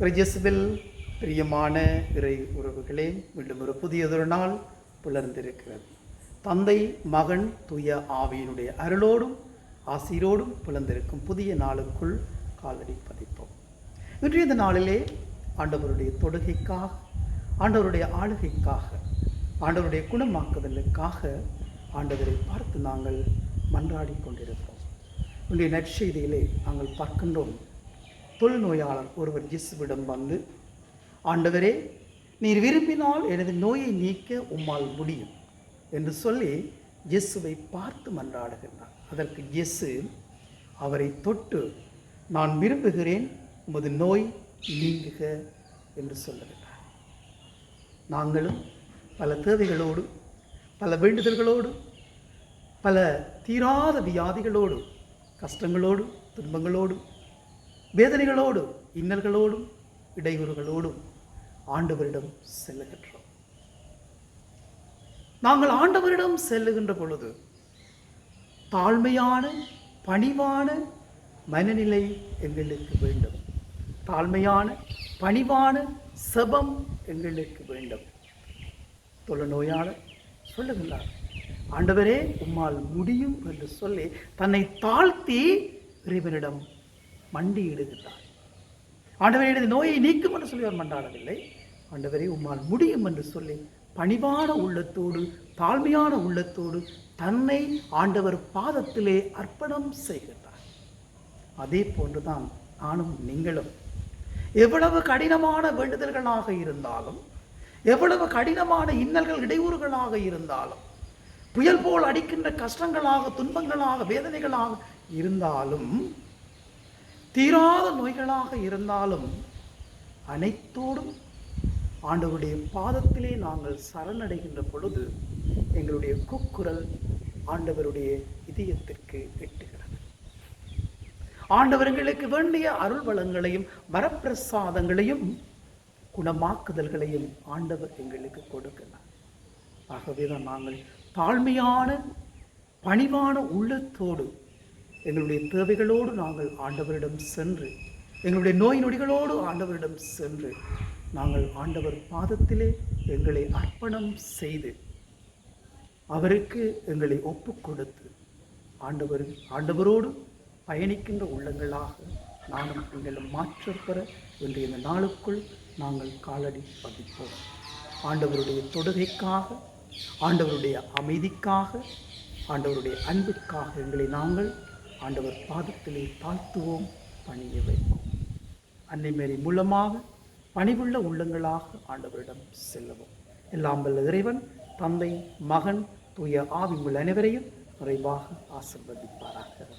இயேசுவில் பிரியமான இறை உறவுகளே, மீண்டும் ஒரு புதியதொரு நாள் புலர்ந்திருக்கிறது. தந்தை, மகன், தூய ஆவியினுடைய அருளோடும் ஆசீரோடும் புலர்ந்திருக்கும் புதிய நாளுக்குள் காலடி பதிப்போம். இன்றைய இந்த நாளிலே ஆண்டவருடைய தொடுகைக்காக, ஆண்டவருடைய ஆளுகைக்காக, ஆண்டவருடைய குணமாக்குதலுக்காக ஆண்டவரை பார்த்து நாங்கள் மன்றாடி கொண்டிருக்கிறோம். இன்றைய நற்செய்தியிலே நாங்கள் பார்க்கின்றோம், தொழுநோயாளர் ஒருவர் இயேசுவிடம் வந்து, ஆண்டவரே, நீர் விரும்பினால் எனது நோயை நீக்க உம்மால் முடியும் என்று சொல்லி இயேசுவை பார்த்து மன்றாடுகின்றார். அதற்கு இயேசு அவரை தொட்டு, நான் விரும்புகிறேன், உமது நோய் நீங்குக என்று சொல்லுகின்றார். நாங்களும் பல தேவைகளோடு, பல வேண்டுதல்களோடு, பல தீராத வியாதிகளோடு, கஷ்டங்களோடு, துன்பங்களோடு, வேதனைகளோடு, இன்னல்களோடும், இடையூறுகளோடும் ஆண்டவரிடம் செல்லுகின்றோம். நாங்கள் ஆண்டவரிடம் செல்லுகின்ற பொழுது தாழ்மையான, பணிவான மனநிலை எங்களுக்கு வேண்டும். தாழ்மையான, பணிவான செபம் எங்களுக்கு வேண்டும். தொழுநோயாளர் சொல்லுகிறார், ஆண்டவரே, உம்மால் முடியும் என்று சொல்லி தன்னை தாழ்த்தி இறைவனிடம் மண்டியிடுகிறார். ஆண்டவரே, எனது நோயை நீக்கும் என்று சொல்லி அவர் மன்றாடவில்லை. ஆண்டவரே, உம்மால் முடியும் என்று சொல்லி பணிவான உள்ளத்தோடு, தாழ்மையான உள்ளத்தோடு தன்னை ஆண்டவர் பாதத்திலே அர்ப்பணம் செய்கிறார். அதே போன்றுதான் நானும் நீங்களும் எவ்வளவு கடினமான வேண்டுதல்களாக இருந்தாலும், எவ்வளவு கடினமான இன்னல்கள், இடையூறுகளாக இருந்தாலும், புயல் போல் அடிக்கின்ற கஷ்டங்களாக, துன்பங்களாக, வேதனைகளாக இருந்தாலும், தீராத நோய்களாக இருந்தாலும், அனைத்தோடும் ஆண்டவருடைய பாதத்திலே நாங்கள் சரணடைகின்ற பொழுது எங்களுடைய கூக்குரல் ஆண்டவருடைய இதயத்திற்கு எட்டுகிறது. ஆண்டவர் எங்களுக்கு வேண்டிய அருள் வளங்களையும் வரப்பிரசாதங்களையும் குணமாக்குதல்களையும் ஆண்டவர் எங்களுக்கு கொடுக்கிறார். ஆகவேதான் நாங்கள் தாழ்மையான, பணிவான உள்ளத்தோடு எங்களுடைய தேவைகளோடு நாங்கள் ஆண்டவரிடம் சென்று, எங்களுடைய நோய் நொடிகளோடு ஆண்டவரிடம் சென்று நாங்கள் ஆண்டவர் பாதத்திலே எங்களை அர்ப்பணம் செய்து அவருக்கு எங்களை ஒப்பு கொடுத்து ஆண்டவரோடு பயணிக்கின்ற உள்ளங்களாக நானும் எங்களும் மாற்றம் பெற இன்றைய இந்த நாளுக்குள் நாங்கள் காலடி பதிப்போம். ஆண்டவருடைய தொடுகைக்காக, ஆண்டவருடைய அமைதிக்காக, ஆண்டவருடைய அன்புக்காக எங்களை நாங்கள் ஆண்டவர் பாதத்திலே தாழ்த்துவோம், பணிய வைப்போம். அன்னை மேரி மூலமாக பணிவுள்ள உள்ளங்களாக ஆண்டவரிடம் செல்லவும். எல்லாம் வல்ல இறைவன் தந்தை, மகன், தூய ஆவி உங்கள் அனைவரையும் நிறைவாக ஆசீர்வதிப்பாராக.